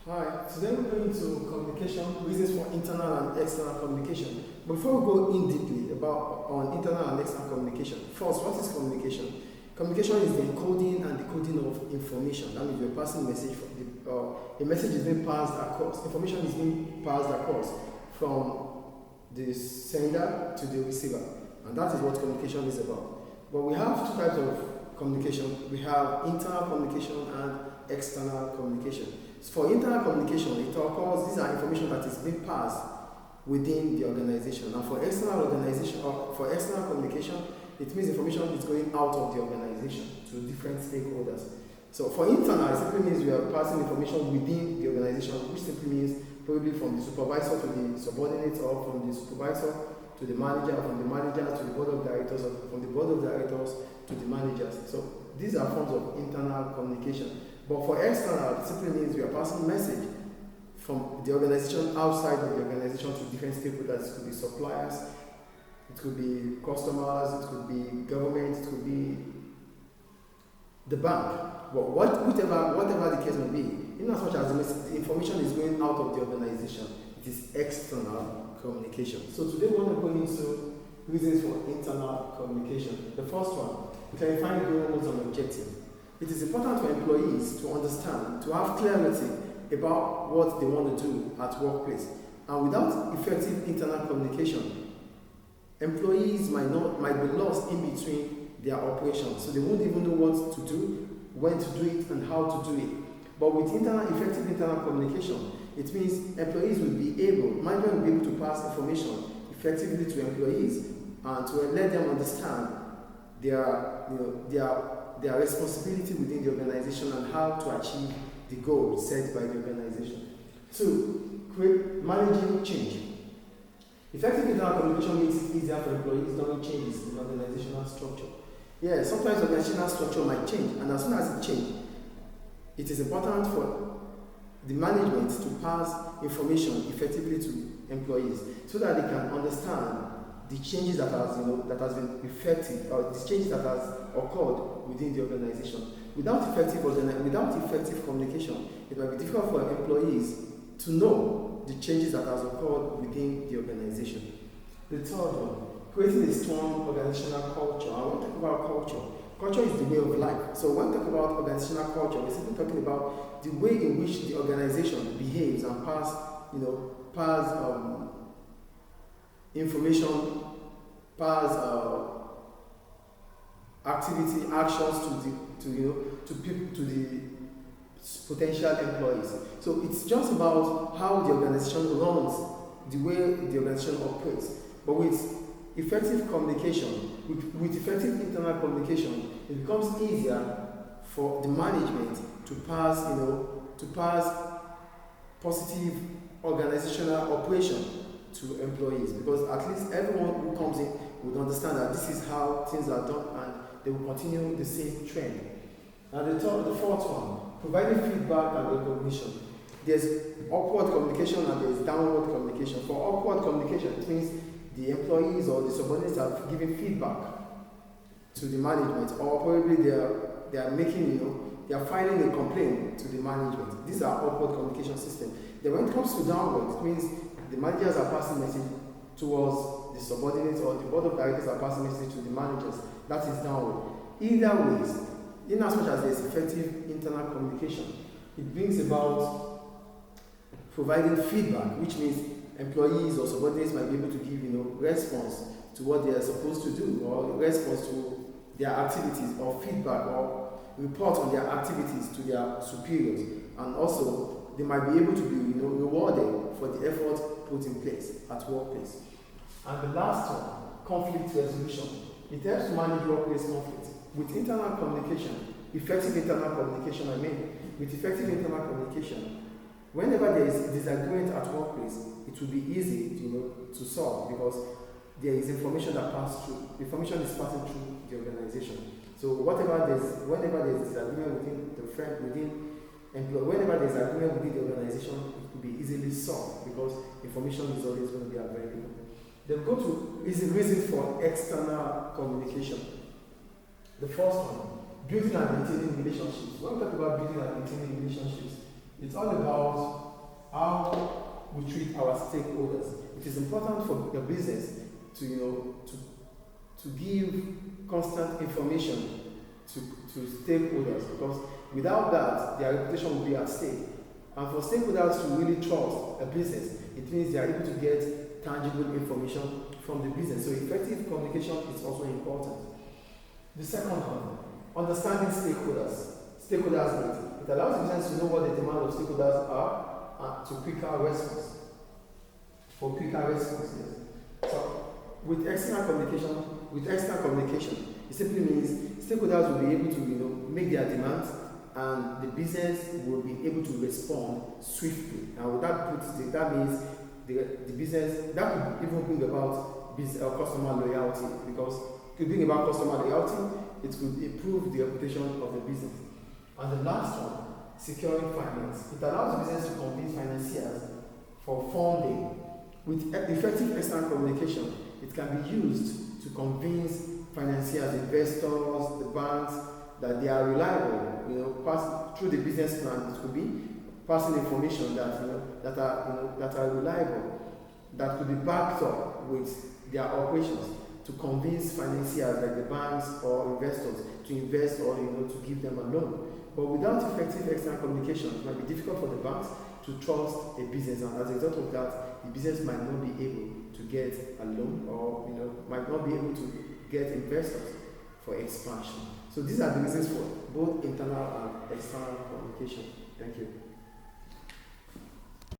Hi, today we're going to communication, reasons for internal and external communication. Before we go in deeply about on internal and external communication, first, what is communication? Communication is the encoding and decoding of information. That means you're passing a message from a message is being passed across. Information is being passed across from the sender to the receiver, and that is what communication is about. But we have two types of communication. We have internal communication and external communication. So for internal communication, it occurs, these are information that is being passed within the organization. And for external organization or for external communication, it means information is going out of the organization to different stakeholders. So for internal, it simply means we are passing information within the organization, which simply means probably from the supervisor to the subordinates, or from the supervisor to the manager, or from the manager to the board of directors, or from the board of directors to the managers. So these are forms of internal communication. But for external, it simply means we are passing message from the organization outside of the organization to different stakeholders. It could be suppliers, it could be customers, it could be government, it could be the bank. But whatever the case may be, in as much as the information is going out of the organization, it is external communication. So today we want to go into reasons for internal communication. The first one, clarifying goals and objectives. It is important for employees to understand, to have clarity about what they want to do at workplace. And without effective internal communication, employees might be lost in between their operations. So they won't even know what to do, when to do it, and how to do it. But with effective internal communication, it means employees will be able, management will be able to pass information effectively to employees and to let them understand their responsibility within the organization and how to achieve the goal set by the organization. Two, managing change. Effective internal communication makes it easier for employees during changes in organizational structure. Yeah, sometimes organizational structure might change, and as soon as it changes, it is important for the management to pass information effectively to employees so that they can understand the changes that has been effective, or the changes that has occurred within the organization. Without effective communication, it might be difficult for employees to know the changes that has occurred within the organization. The third one, creating a strong organizational culture. I want to talk about culture. Culture is the way of life. So when we talk about organizational culture, we're simply talking about the way in which the organization behaves and pass information, pass actions to the potential employees. So it's just about how the organization runs, the way the organization operates. But with effective communication, with effective internal communication, it becomes easier for the management to pass positive organizational operation to employees, because at least everyone who comes in would understand that this is how things are done, and they will continue the same trend. And the fourth one, providing feedback and recognition. There's upward communication and there's downward communication. For upward communication, it means the employees or the subordinates are giving feedback to the management, or probably they are filing a complaint to the management. These are upward communication systems. Then when it comes to downward, it means the managers are passing message towards the subordinates, or the board of directors are passing message to the managers. That is downward. Either ways, in as much as there is effective internal communication, it brings about providing feedback, which means employees or subordinates might be able to give response to what they are supposed to do, or response to their activities, or feedback or report on their activities to their superiors, and also they might be able to be rewarded for the effort put in place at workplace. And the last one, conflict resolution. It helps to manage workplace conflict with internal communication, effective internal communication. With effective internal communication, whenever there is disagreement at workplace, it will be easy to solve, because there is information that passes through. Information is passing through the organization. So whenever there's disagreement whenever there's agreement within the organization, it will be easily solved, because information is always going to be available. Then go to reasons for external communication. The first one, building and maintaining relationships. When we talk about building and maintaining relationships, It's all about how we treat our stakeholders. It is important for the business to, to give constant information to stakeholders, because without that, their reputation will be at stake. And for stakeholders to really trust a business, it means they are able to get tangible information from the business. So effective communication is also important. The second one, understanding stakeholders. Stakeholders need. It allows the business to know what the demand of stakeholders are and to quicker response. For quicker response, yes. So with external communication, it simply means stakeholders will be able to make their demands, and the business will be able to respond swiftly. And that means the business, that could even bring about customer loyalty, because it could bring about customer loyalty, it could improve the reputation of the business. And the last one, securing finance. It allows the business to convince financiers for funding. With effective external communication, it can be used to convince financiers, investors, the banks, that they are reliable. Pass through the business plan. It could be passing information that are reliable, that could be backed up with their operations, to convince financiers like the banks or investors to invest, or to give them a loan. But without effective external communication, it might be difficult for the banks to trust a business, and as a result of that, the business might not be able to get a loan, or might not be able to get investors for expansion. So these are the reasons for both internal and external communication. Thank you.